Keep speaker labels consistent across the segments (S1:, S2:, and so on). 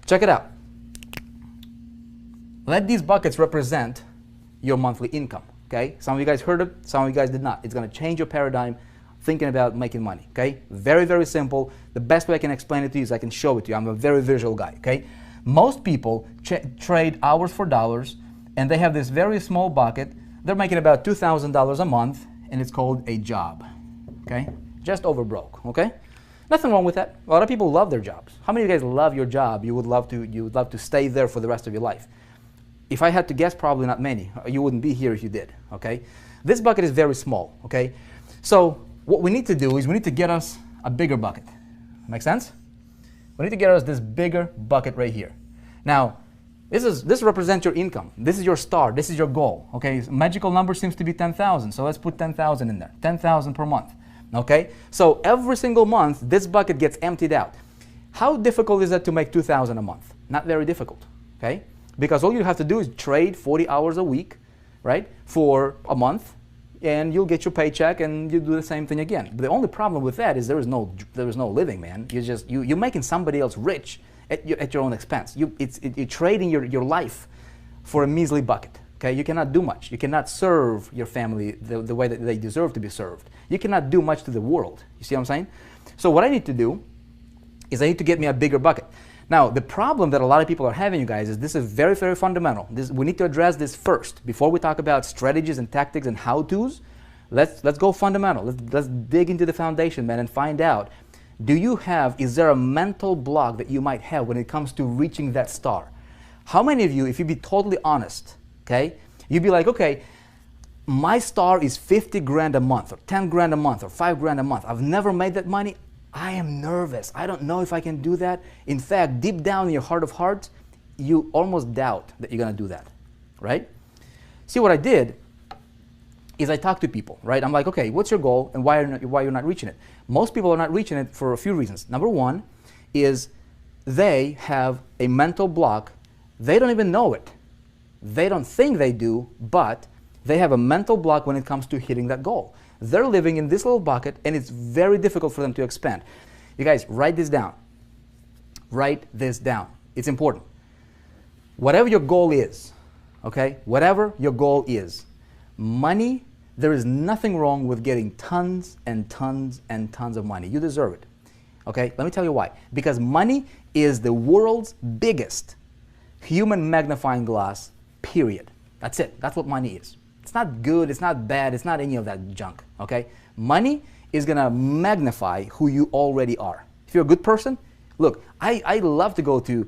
S1: check it out. Let these buckets represent your monthly income, okay? Some of you guys heard it, some of you guys did not. It's gonna change your paradigm thinking about making money, okay? Very, very simple. The best way I can explain it to you is I can show it to you. I'm a very visual guy, okay? Most people trade hours for dollars, and they have this very small bucket. They're making about $2,000 a month, and it's called a job, okay? Just over broke, okay? Nothing wrong with that. A lot of people love their jobs. How many of you guys love your job? You would love to stay there for the rest of your life. If I had to guess, probably not many. You wouldn't be here if you did, okay? This bucket is very small, okay? So what we need to do is we need to get us a bigger bucket. Make sense? We need to get us this bigger bucket right here. Now, this represents your income. This is your star. This is your goal, okay? Magical number seems to be 10,000, so let's put 10,000 in there. 10,000 per month, okay? So every single month, this bucket gets emptied out. How difficult is it to make 2,000 a month? Not very difficult, okay? Because all you have to do is trade 40 hours a week, right, for a month, and you'll get your paycheck, and you do the same thing again. But the only problem with that is there is no living, man. You're making somebody else rich at your own expense. You're trading your life for a measly bucket. Okay, you cannot do much. You cannot serve your family the way that they deserve to be served. You cannot do much to the world. You see what I'm saying? So what I need to do is I need to get me a bigger bucket. Now, the problem that a lot of people are having, you guys, is this is very, very fundamental. We need to address this first. Before we talk about strategies and tactics and how-tos, let's go fundamental. Let's dig into the foundation, man, and find out, is there a mental block that you might have when it comes to reaching that star? How many of you, if you be totally honest, okay, you'd be like, okay, my star is 50 grand a month, or 10 grand a month, or 5 grand a month. I've never made that money. I am nervous. I don't know if I can do that. In fact, deep down in your heart of hearts, you almost doubt that you're going to do that, right? See, what I did is I talked to people, right? I'm like, okay, what's your goal and why you're not reaching it? Most people are not reaching it for a few reasons. Number one is they have a mental block. They don't even know it. They don't think they do, but they have a mental block when it comes to hitting that goal. They're living in this little bucket, and it's very difficult for them to expand. You guys, write this down. Write this down. It's important. Whatever your goal is, okay, whatever your goal is, money, there is nothing wrong with getting tons and tons and tons of money. You deserve it, okay? Let me tell you why. Because money is the world's biggest human magnifying glass, period. That's it. That's what money is. It's not good, it's not bad, it's not any of that junk, okay? Money is gonna magnify who you already are. If you're a good person, look, I love to go to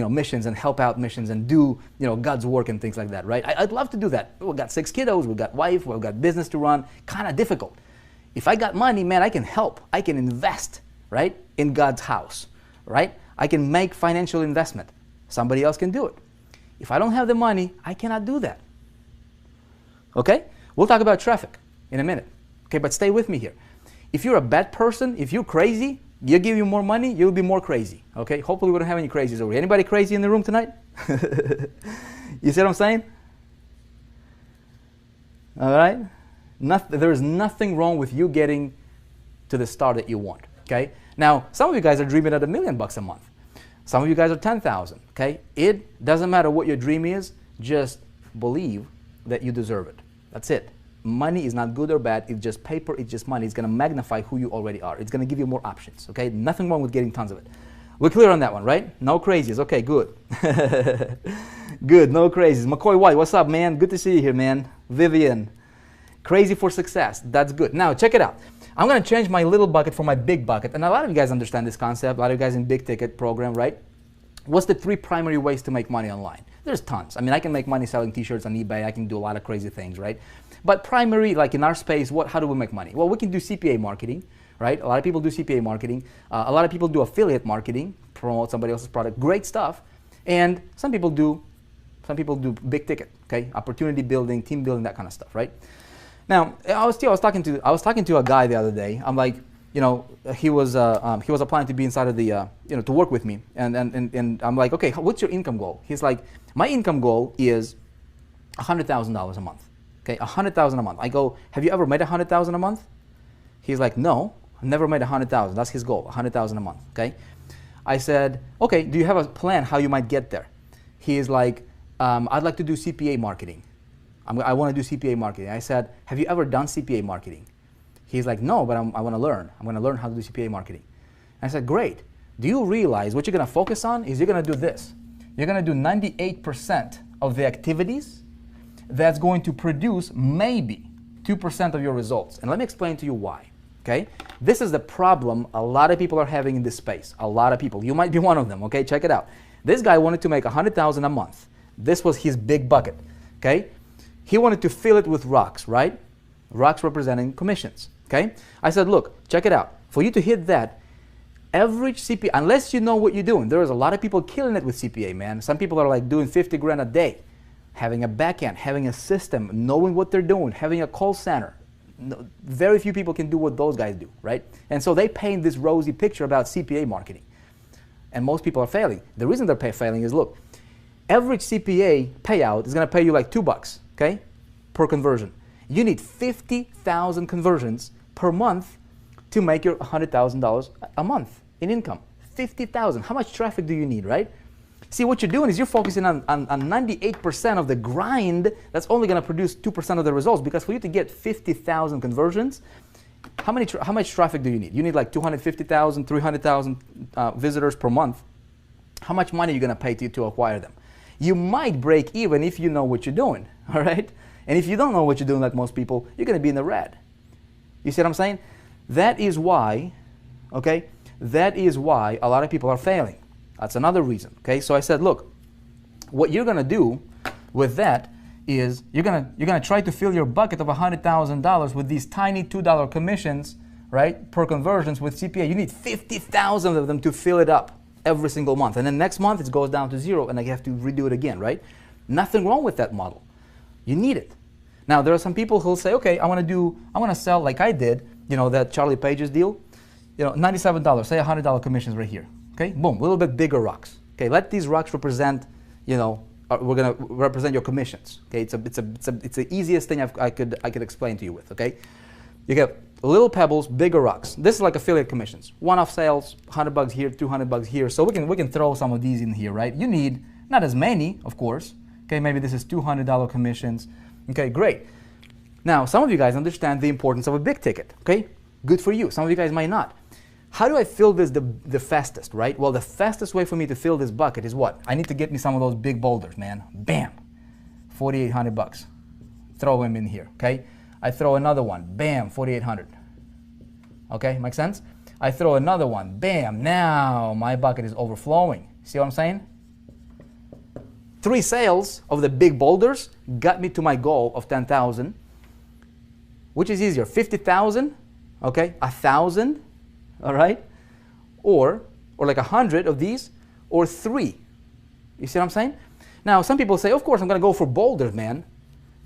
S1: missions and help out missions and do God's work and things like that, right? I'd love to do that. We've got 6 kiddos, we've got wife, we've got business to run, kind of difficult. If I got money, man, I can help, I can invest, right, in God's house, right? I can make financial investment. Somebody else can do it. If I don't have the money, I cannot do that. Okay? We'll talk about traffic in a minute. Okay, but stay with me here. If you're a bad person, if you're crazy, you give you more money, you'll be more crazy. Okay? Hopefully we don't have any crazies over here. Anybody crazy in the room tonight? You see what I'm saying? All right? There is nothing wrong with you getting to the star that you want. Okay? Now, some of you guys are dreaming at $1 million a month. Some of you guys are 10,000. Okay? It doesn't matter what your dream is, just believe that you deserve it. That's it. Money is not good or bad. It's just paper. It's just money. It's going to magnify who you already are. It's going to give you more options. Okay? Nothing wrong with getting tons of it. We're clear on that one, right? No crazies. Okay, good. Good. No crazies. McCoy White, what's up, man? Good to see you here, man. Vivian, crazy for success. That's good. Now, check it out. I'm going to change my little bucket for my big bucket. And a lot of you guys understand this concept. A lot of you guys in big ticket program, right? What's the 3 primary ways to make money online? There's tons. I mean, I can make money selling t-shirts on eBay. I can do a lot of crazy things, right? But primary, like in our space, how do we make money? Well, we can do CPA marketing, right? A lot of people do CPA marketing. A lot of people do affiliate marketing, promote somebody else's product. Great stuff. And some people do big ticket, okay? Opportunity building, team building, that kind of stuff, right? Now, I was talking to a guy the other day. I'm like, he was applying to be inside of the, to work with me. And I'm like, okay, what's your income goal? He's like, my income goal is $100,000 a month. Okay, $100,000 a month. I go, have you ever made $100,000 a month? He's like, no, I've never made $100,000. That's his goal, $100,000 a month. Okay. I said, okay, do you have a plan how you might get there? He is like, I'd like to do CPA marketing. I want to do CPA marketing. I said, have you ever done CPA marketing? He's like, no, but I want to learn. I'm going to learn how to do CPA marketing. And I said, great. Do you realize what you're going to focus on is you're going to do this. You're going to do 98% of the activities that's going to produce maybe 2% of your results. And let me explain to you why. Okay? This is the problem a lot of people are having in this space. A lot of people. You might be one of them. Okay? Check it out. This guy wanted to make $100,000 a month. This was his big bucket. Okay? He wanted to fill it with rocks, right? Rocks representing commissions. Okay? I said, look, check it out. For you to hit that, average CPA, unless you know what you're doing, there is a lot of people killing it with CPA, man. Some people are like doing 50 grand a day, having a back end, having a system, knowing what they're doing, having a call center. No, very few people can do what those guys do, right? And so they paint this rosy picture about CPA marketing. And most people are failing. The reason they're failing is, look, average CPA payout is going to pay you like $2, okay, per conversion. You need 50,000 conversions per month to make your $100,000 a month in income. 50,000. How much traffic do you need, right? See, what you're doing is you're focusing on 98% of the grind that's only going to produce 2% of the results, because for you to get 50,000 conversions, how much traffic do you need? You need like 250,000, 300,000 visitors per month. How much money are you going to pay to acquire them? You might break even if you know what you're doing, all right? And if you don't know what you're doing, like most people, you're going to be in the red. You see what I'm saying? That is why, okay, that is why a lot of people are failing. That's another reason, okay? So I said, look, what you're going to do with that is you're gonna try to fill your bucket of $100,000 with these tiny $2 commissions, right, per conversions with CPA. You need 50,000 of them to fill it up every single month. And then next month it goes down to zero and I have to redo it again, right? Nothing wrong with that model. You need it. Now, there are some people who'll say, okay, I want to sell like I did, you know, that Charlie Page's deal, you know, $97, say $100 commissions right here. Okay, boom, a little bit bigger rocks. Okay, let these rocks represent, you know, we're gonna represent your commissions. Okay, it's the easiest thing I could explain to you with. Okay, you get little pebbles, bigger rocks. This is like affiliate commissions, one-off sales, $100 here, $200 here. So we can throw some of these in here, right? You need not as many, of course. Okay, maybe this is $200 commissions. Okay, great. Now, some of you guys understand the importance of a big ticket. Okay, good for you. Some of you guys might not. How do I fill this the fastest, right? Well, the fastest way for me to fill this bucket is what? I need to get me some of those big boulders, man. Bam, $4,800. Throw them in here, okay? I throw another one, bam, $4,800. Okay, make sense? I throw another one, bam, now my bucket is overflowing. See what I'm saying? 3 sales of the big boulders got me to my goal of 10,000. Which is easier, 50,000, okay, 1,000, all right, or like 100 of these, or 3. You see what I'm saying? Now, some people say, of course, I'm going to go for boulders, man.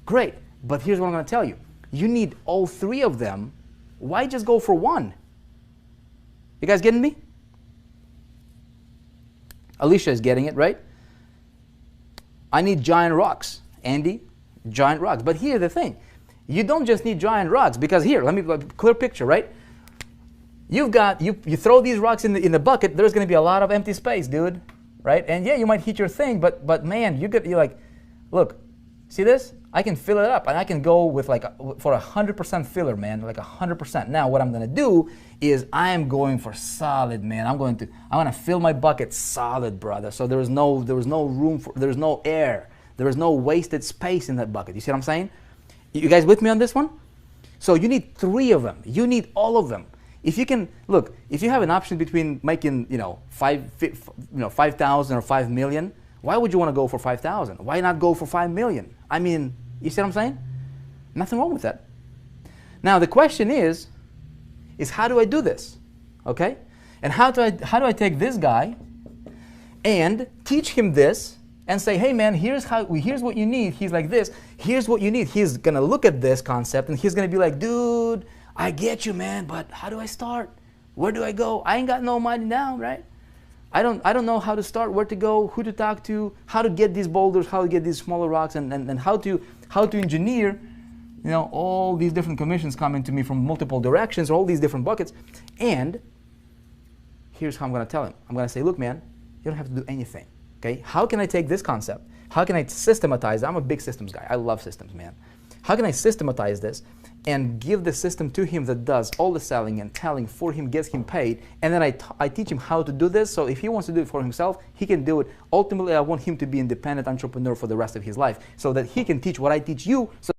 S1: Great, but here's what I'm going to tell you. You need all 3 of them. Why just go for 1? You guys getting me? Alicia is getting it, right? I need giant rocks. Andy, giant rocks. But here's the thing. You don't just need giant rocks, because here, let me clear picture, right? You throw these rocks in the bucket, there's going to be a lot of empty space, dude, right? And yeah, you might hit your thing, but man, you're like, look, see this? I can fill it up, and I can go with like for 100% filler, man, like 100%. Now, what I'm going to do is I am going for solid, man. I'm going to fill my bucket solid, brother. So there is no room for, there's no air, there is no wasted space in that bucket. You see what I'm saying? You guys with me on this one? So you need 3 of them. You need all of them. If you can, look, if you have an option between making, 5,000 or 5 million, why would you want to go for 5,000? Why not go for 5 million? I mean, you see what I'm saying? Nothing wrong with that. Now the question is how do I do this? Okay? And how do I take this guy and teach him this and say, hey man, here's what you need. He's like this. Here's what you need. He's gonna look at this concept and he's gonna be like, dude, I get you, man, but how do I start? Where do I go? I ain't got no money now, right? I don't know how to start, where to go, who to talk to, how to get these boulders, how to get these smaller rocks, and how to engineer, all these different commissions coming to me from multiple directions, all these different buckets. And here's how I'm going to tell him. I'm going to say, look, man, you don't have to do anything. Okay? How can I take this concept? How can I systematize? I'm a big systems guy. I love systems, man. How can I systematize this and give the system to him that does all the selling and telling for him, gets him paid, and then I teach him how to do this, so if he wants to do it for himself, he can do it. Ultimately, I want him to be an independent entrepreneur for the rest of his life, so that he can teach what I teach you, so